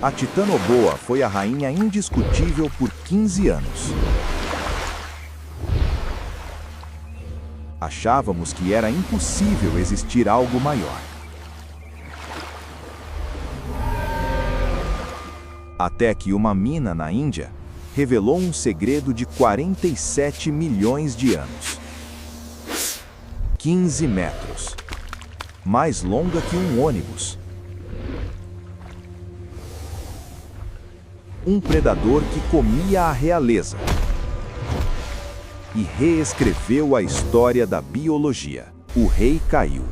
A Titanoboa foi a rainha indiscutível por 15 anos. Achávamos que era impossível existir algo maior. Até que uma mina na Índia revelou um segredo de 47 milhões de anos. 15 metros. Mais longa que um ônibus. Um predador que comia a realeza e reescreveu a história da biologia. O rei caiu.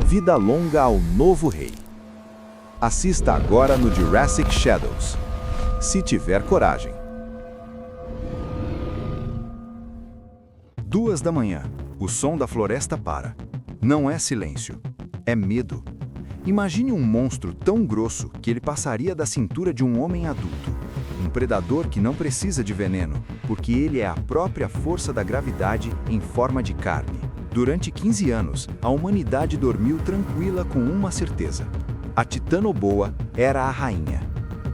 Vida longa ao novo rei. Assista agora no Jurassic Shadows, se tiver coragem. 2 da manhã. O som da floresta para. Não é silêncio, é medo. Imagine um monstro tão grosso que ele passaria da cintura de um homem adulto. Um predador que não precisa de veneno, porque ele é a própria força da gravidade em forma de carne. Durante 15 anos, a humanidade dormiu tranquila com uma certeza. A Titanoboa era a rainha.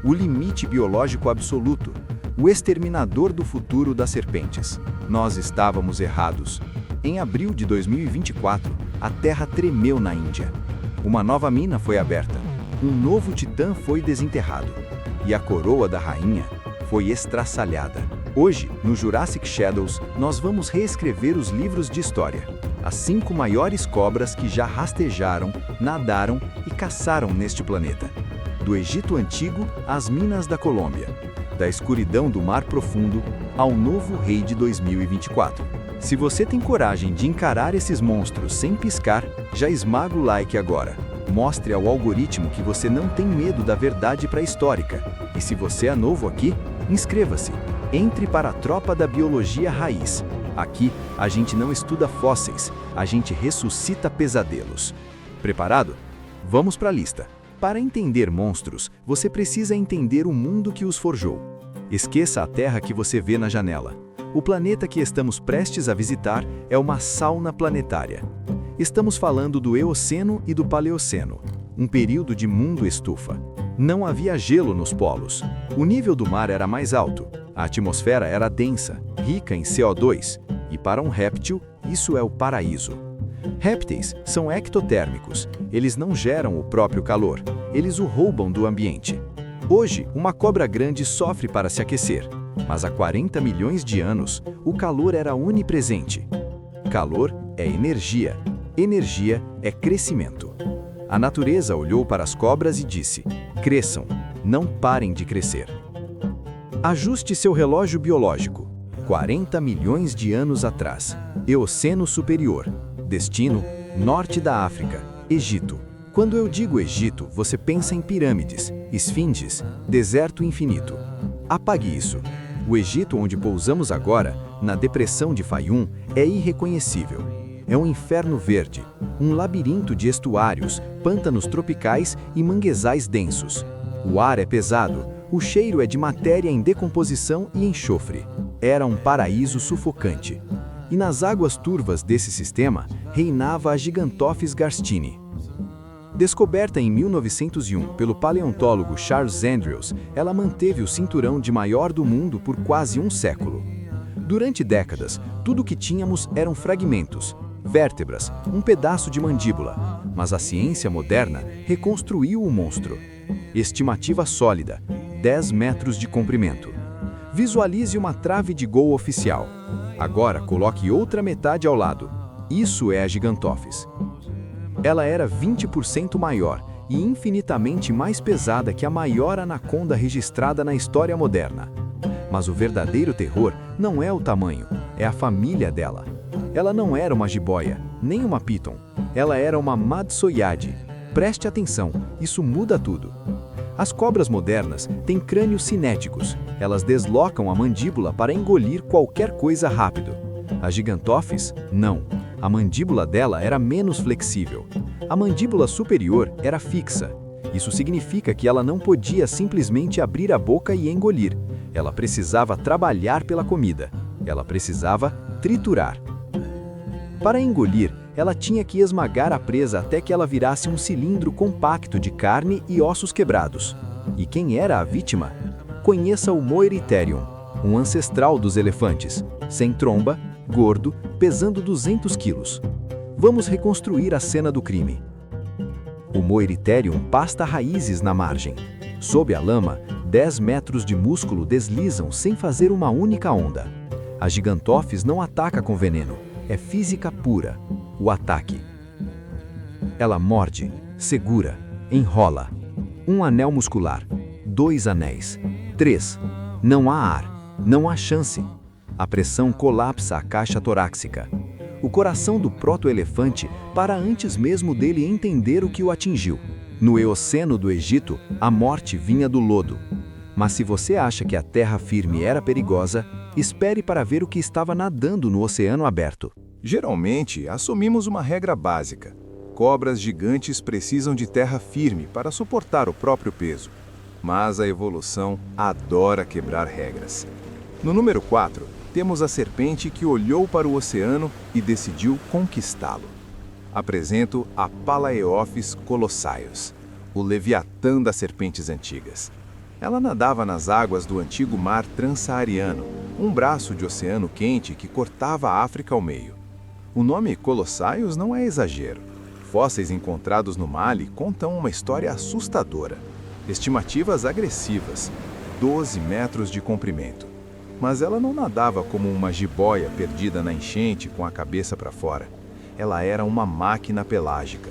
O limite biológico absoluto. O exterminador do futuro das serpentes. Nós estávamos errados. Em abril de 2024, a Terra tremeu na Índia. Uma nova mina foi aberta, um novo titã foi desenterrado, e a coroa da rainha foi estraçalhada. Hoje, no Jurassic Shadows, nós vamos reescrever os livros de história. As 5 maiores cobras que já rastejaram, nadaram e caçaram neste planeta. Do Egito Antigo às minas da Colômbia. Da escuridão do Mar Profundo ao novo rei de 2024. Se você tem coragem de encarar esses monstros sem piscar, já esmaga o like agora. Mostre ao algoritmo que você não tem medo da verdade pré-histórica. E se você é novo aqui, inscreva-se. Entre para a tropa da biologia raiz. Aqui, a gente não estuda fósseis, a gente ressuscita pesadelos. Preparado? Vamos para a lista. Para entender monstros, você precisa entender o mundo que os forjou. Esqueça a Terra que você vê na janela. O planeta que estamos prestes a visitar é uma sauna planetária. Estamos falando do Eoceno e do Paleoceno, um período de mundo estufa. Não havia gelo nos polos. O nível do mar era mais alto. A atmosfera era densa, rica em CO2. E para um réptil, isso é o paraíso. Répteis são ectotérmicos. Eles não geram o próprio calor. Eles o roubam do ambiente. Hoje, uma cobra grande sofre para se aquecer. Mas há 40 milhões de anos, o calor era onipresente. Calor é energia. Energia é crescimento. A natureza olhou para as cobras e disse: cresçam, não parem de crescer. Ajuste seu relógio biológico. 40 milhões de anos atrás. Eoceno Superior. Destino: norte da África, Egito. Quando eu digo Egito, você pensa em pirâmides, esfinges, deserto infinito. Apague isso. O Egito onde pousamos agora, na depressão de Fayum, é irreconhecível. É um inferno verde, um labirinto de estuários, pântanos tropicais e manguezais densos. O ar é pesado, o cheiro é de matéria em decomposição e enxofre. Era um paraíso sufocante. E nas águas turvas desse sistema, reinava a Gigantophis garstini. Descoberta em 1901 pelo paleontólogo Charles Andrews, ela manteve o cinturão de maior do mundo por quase um século. Durante décadas, tudo o que tínhamos eram fragmentos, vértebras, um pedaço de mandíbula. Mas a ciência moderna reconstruiu o monstro. Estimativa sólida, 10 metros de comprimento. Visualize uma trave de gol oficial. Agora coloque outra metade ao lado. Isso é a Gigantophis. Ela era 20% maior e infinitamente mais pesada que a maior anaconda registrada na história moderna. Mas o verdadeiro terror não é o tamanho, é a família dela. Ela não era uma jiboia, nem uma piton. Ela era uma Madsoiade. Preste atenção, isso muda tudo. As cobras modernas têm crânios cinéticos. Elas deslocam a mandíbula para engolir qualquer coisa rápido. A Gigantophis, não. A mandíbula dela era menos flexível. A mandíbula superior era fixa. Isso significa que ela não podia simplesmente abrir a boca e engolir. Ela precisava trabalhar pela comida. Ela precisava triturar. Para engolir, ela tinha que esmagar a presa até que ela virasse um cilindro compacto de carne e ossos quebrados. E quem era a vítima? Conheça o Moeritherium, um ancestral dos elefantes, sem tromba, gordo, pesando 200 quilos. Vamos reconstruir a cena do crime. O Moeritherium pasta raízes na margem. Sob a lama, 10 metros de músculo deslizam sem fazer uma única onda. A Gigantophis não ataca com veneno, é física pura. O ataque. Ela morde, segura, enrola. Um anel muscular, 2 anéis, 3. Não há ar, não há chance. A pressão colapsa a caixa torácica. O coração do proto-elefante para antes mesmo dele entender o que o atingiu. No Eoceno do Egito, a morte vinha do lodo. Mas se você acha que a terra firme era perigosa, espere para ver o que estava nadando no oceano aberto. Geralmente, assumimos uma regra básica. Cobras gigantes precisam de terra firme para suportar o próprio peso. Mas a evolução adora quebrar regras. No número 4, temos a serpente que olhou para o oceano e decidiu conquistá-lo. Apresento a Palaeophis colossaios, o leviatã das serpentes antigas. Ela nadava nas águas do antigo mar Transsaariano, um braço de oceano quente que cortava a África ao meio. O nome Colossaios não é exagero. Fósseis encontrados no Mali contam uma história assustadora. Estimativas agressivas, 12 metros de comprimento. Mas ela não nadava como uma jiboia perdida na enchente com a cabeça para fora. Ela era uma máquina pelágica.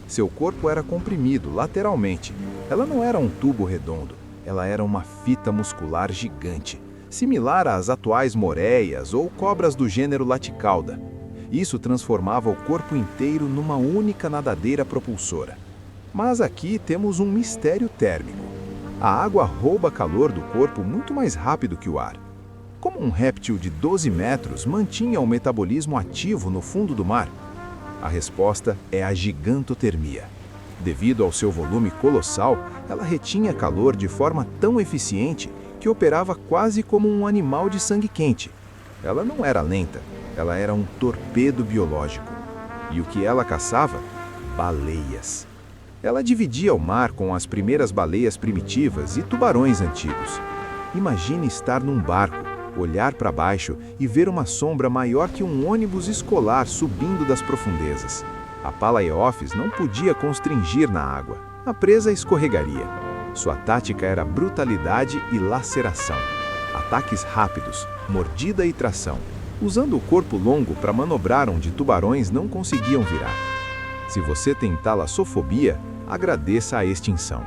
Seu corpo era comprimido lateralmente. Ela não era um tubo redondo. Ela era uma fita muscular gigante, similar às atuais moreias ou cobras do gênero Laticauda. Isso transformava o corpo inteiro numa única nadadeira propulsora. Mas aqui temos um mistério térmico. A água rouba calor do corpo muito mais rápido que o ar. Como um réptil de 12 metros mantinha o metabolismo ativo no fundo do mar? A resposta é a gigantotermia. Devido ao seu volume colossal, ela retinha calor de forma tão eficiente que operava quase como um animal de sangue quente. Ela não era lenta, ela era um torpedo biológico. E o que ela caçava? Baleias. Ela dividia o mar com as primeiras baleias primitivas e tubarões antigos. Imagine estar num barco, olhar para baixo e ver uma sombra maior que um ônibus escolar subindo das profundezas. A Palaeophis não podia constringir na água. A presa escorregaria. Sua tática era brutalidade e laceração. Ataques rápidos, mordida e tração. Usando o corpo longo para manobrar onde tubarões não conseguiam virar. Se você tem talassofobia, agradeça a extinção.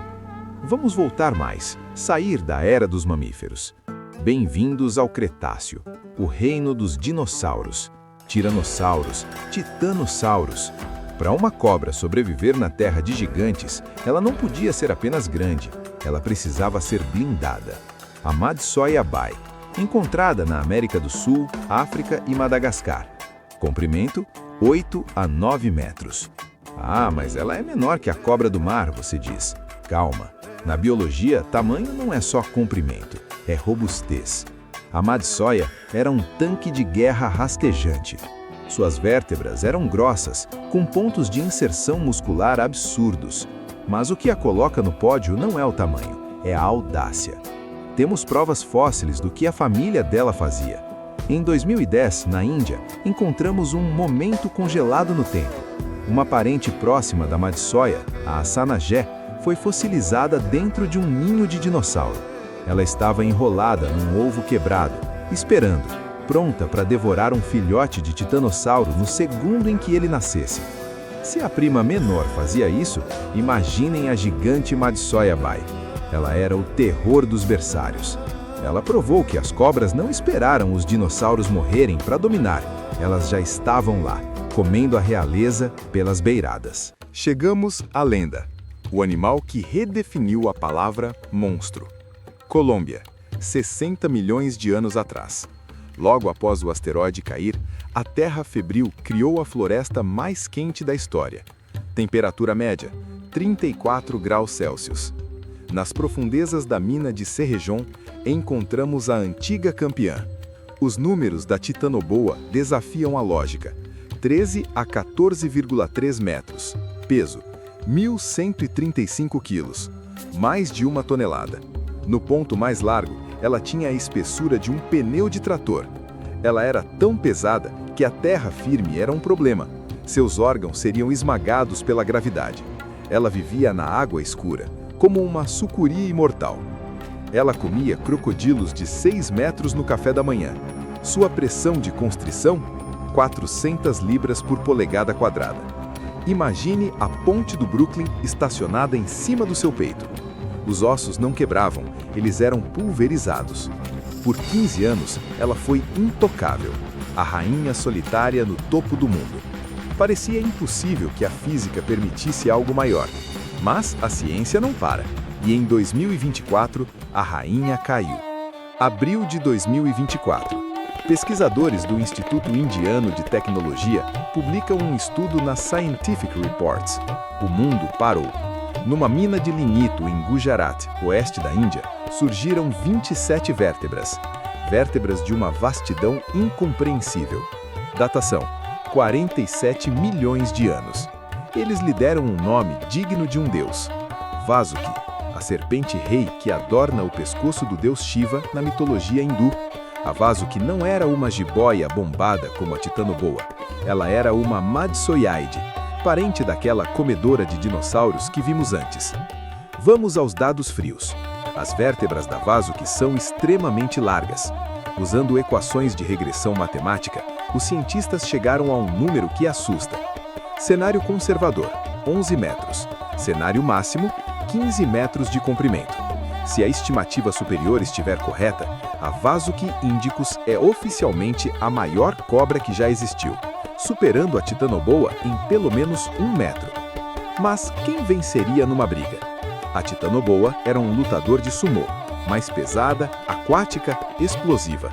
Vamos voltar mais, sair da era dos mamíferos. Bem-vindos ao Cretáceo, o reino dos dinossauros, tiranossauros, titanossauros. Para uma cobra sobreviver na terra de gigantes, ela não podia ser apenas grande, ela precisava ser blindada. A Madsoia bai, encontrada na América do Sul, África e Madagascar. Comprimento, 8 a 9 metros. Ah, mas ela é menor que a cobra do mar, você diz. Calma, na biologia, tamanho não é só comprimento, é robustez. A Madsoia era um tanque de guerra rastejante. Suas vértebras eram grossas, com pontos de inserção muscular absurdos. Mas o que a coloca no pódio não é o tamanho, é a audácia. Temos provas fósseis do que a família dela fazia. Em 2010, na Índia, encontramos um momento congelado no tempo. Uma parente próxima da Madsoia, a Asanagé, foi fossilizada dentro de um ninho de dinossauro. Ela estava enrolada num ovo quebrado, esperando, pronta para devorar um filhote de titanossauro no segundo em que ele nascesse. Se a prima menor fazia isso, imaginem a gigante Madsoia bai. Ela era o terror dos berçários. Ela provou que as cobras não esperaram os dinossauros morrerem para dominar. Elas já estavam lá, comendo a realeza pelas beiradas. Chegamos à lenda, o animal que redefiniu a palavra monstro. Colômbia, 60 milhões de anos atrás. Logo após o asteroide cair, a Terra febril criou a floresta mais quente da história. Temperatura média, 34 graus Celsius. Nas profundezas da mina de Cerrejón, encontramos a antiga campeã. Os números da Titanoboa desafiam a lógica. 13 a 14,3 metros. Peso, 1.135 quilos. mais de 1 tonelada. No ponto mais largo, ela tinha a espessura de um pneu de trator. Ela era tão pesada que a terra firme era um problema. Seus órgãos seriam esmagados pela gravidade. Ela vivia na água escura, como uma sucuri imortal. Ela comia crocodilos de 6 metros no café da manhã. Sua pressão de constrição? 400 libras por polegada quadrada. Imagine a ponte do Brooklyn estacionada em cima do seu peito. Os ossos não quebravam, eles eram pulverizados. Por 15 anos, ela foi intocável, a rainha solitária no topo do mundo. Parecia impossível que a física permitisse algo maior, mas a ciência não para. E em 2024, a rainha caiu. Abril de 2024. Pesquisadores do Instituto Indiano de Tecnologia publicam um estudo na Scientific Reports. O mundo parou. Numa mina de lignito em Gujarat, oeste da Índia, surgiram 27 vértebras. Vértebras de uma vastidão incompreensível. Datação: 47 milhões de anos. Eles lhe deram um nome digno de um deus: Vasuki, a serpente rei que adorna o pescoço do deus Shiva na mitologia hindu. A Vasuki não era uma jiboia bombada como a Titanoboa. Ela era uma Madsoiide, parente daquela comedora de dinossauros que vimos antes. Vamos aos dados frios. As vértebras da Vasuki são extremamente largas. Usando equações de regressão matemática, os cientistas chegaram a um número que assusta. Cenário conservador, 11 metros. Cenário máximo, 15 metros de comprimento. Se a estimativa superior estiver correta, a Vasuki indicus é oficialmente a maior cobra que já existiu, superando a Titanoboa em pelo menos 1 metro. Mas quem venceria numa briga? A Titanoboa era um lutador de sumô, mais pesada, aquática, explosiva.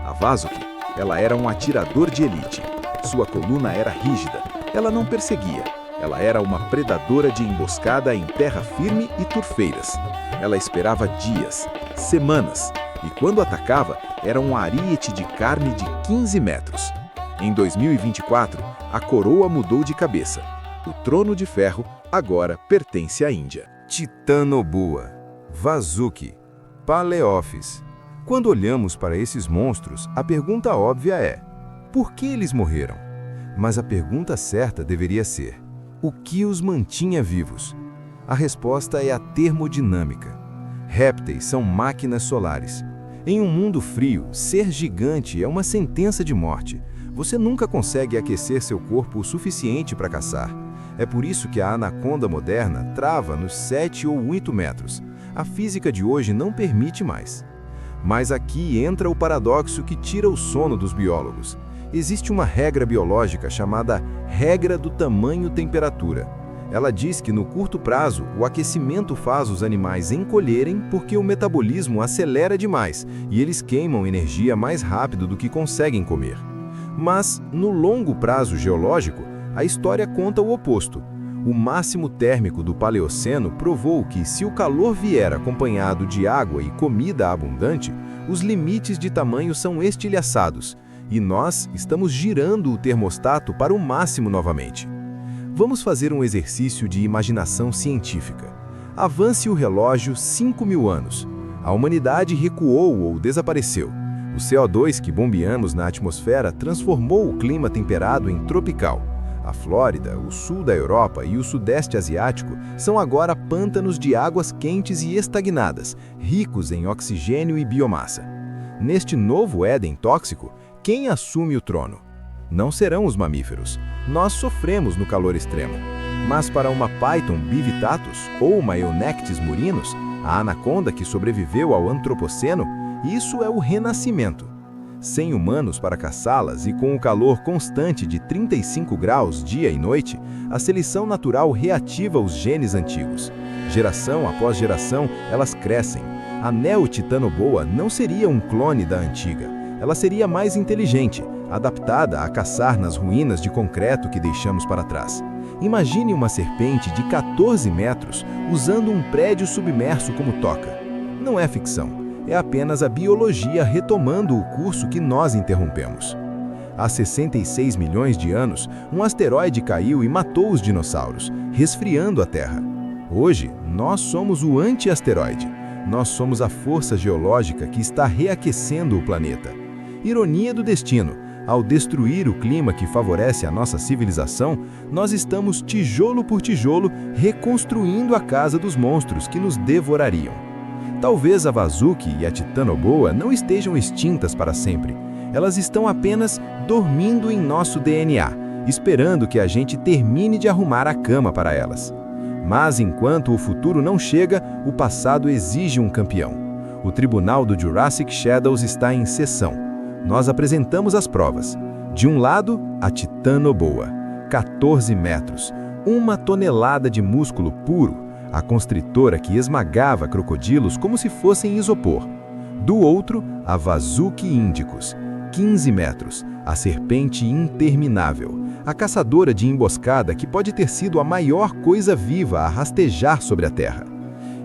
A Vasuki, ela era um atirador de elite. Sua coluna era rígida, ela não perseguia. Ela era uma predadora de emboscada em terra firme e turfeiras. Ela esperava dias, semanas, e quando atacava, era um ariete de carne de 15 metros. Em 2024, a coroa mudou de cabeça. O trono de ferro agora pertence à Índia. Titanoboa, Vasuki, Paleófis. Quando olhamos para esses monstros, a pergunta óbvia é: por que eles morreram? Mas a pergunta certa deveria ser: o que os mantinha vivos? A resposta é a termodinâmica. Répteis são máquinas solares. Em um mundo frio, ser gigante é uma sentença de morte. Você nunca consegue aquecer seu corpo o suficiente para caçar. É por isso que a anaconda moderna trava nos 7 ou 8 metros. A física de hoje não permite mais. Mas aqui entra o paradoxo que tira o sono dos biólogos. Existe uma regra biológica chamada regra do tamanho-temperatura. Ela diz que no curto prazo, o aquecimento faz os animais encolherem porque o metabolismo acelera demais e eles queimam energia mais rápido do que conseguem comer. Mas, no longo prazo geológico, a história conta o oposto. O máximo térmico do Paleoceno provou que, se o calor vier acompanhado de água e comida abundante, os limites de tamanho são estilhaçados, e nós estamos girando o termostato para o máximo novamente. Vamos fazer um exercício de imaginação científica. Avance o relógio 5.000 anos. A humanidade recuou ou desapareceu. O CO2 que bombeamos na atmosfera transformou o clima temperado em tropical. A Flórida, o sul da Europa e o sudeste asiático são agora pântanos de águas quentes e estagnadas, ricos em oxigênio e biomassa. Neste novo Éden tóxico, quem assume o trono? Não serão os mamíferos. Nós sofremos no calor extremo. Mas para uma Python bivitatus ou uma Eunectes murinus, a anaconda que sobreviveu ao antropoceno, isso é o renascimento. Sem humanos para caçá-las e com o calor constante de 35 graus dia e noite, a seleção natural reativa os genes antigos. Geração após geração, elas crescem. A Neo-Titanoboa não seria um clone da antiga. Ela seria mais inteligente, adaptada a caçar nas ruínas de concreto que deixamos para trás. Imagine uma serpente de 14 metros usando um prédio submerso como toca. Não é ficção, é apenas a biologia retomando o curso que nós interrompemos. Há 66 milhões de anos, um asteroide caiu e matou os dinossauros, resfriando a Terra. Hoje, nós somos o anti-asteroide. Nós somos a força geológica que está reaquecendo o planeta. Ironia do destino. Ao destruir o clima que favorece a nossa civilização, nós estamos, tijolo por tijolo, reconstruindo a casa dos monstros que nos devorariam. Talvez a Vazuki e a Titanoboa não estejam extintas para sempre. Elas estão apenas dormindo em nosso DNA, esperando que a gente termine de arrumar a cama para elas. Mas enquanto o futuro não chega, o passado exige um campeão. O Tribunal do Jurassic Shadows está em sessão. Nós apresentamos as provas. De um lado, a Titanoboa, 14 metros, 1 tonelada de músculo puro, a constritora que esmagava crocodilos como se fossem isopor. Do outro, a Vazuki indicus, 15 metros, a serpente interminável, a caçadora de emboscada que pode ter sido a maior coisa viva a rastejar sobre a Terra.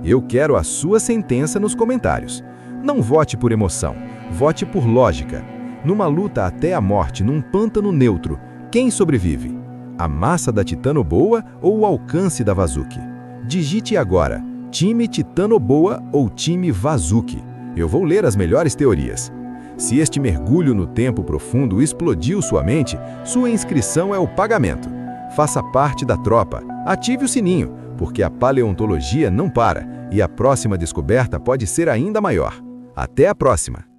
Eu quero a sua sentença nos comentários. Não vote por emoção, vote por lógica. Numa luta até a morte num pântano neutro, quem sobrevive? A massa da Titanoboa ou o alcance da Vazuki? Digite agora, time Titanoboa ou time Vazuki. Eu vou ler as melhores teorias. Se este mergulho no tempo profundo explodiu sua mente, sua inscrição é o pagamento. Faça parte da tropa, ative o sininho, porque a paleontologia não para e a próxima descoberta pode ser ainda maior. Até a próxima!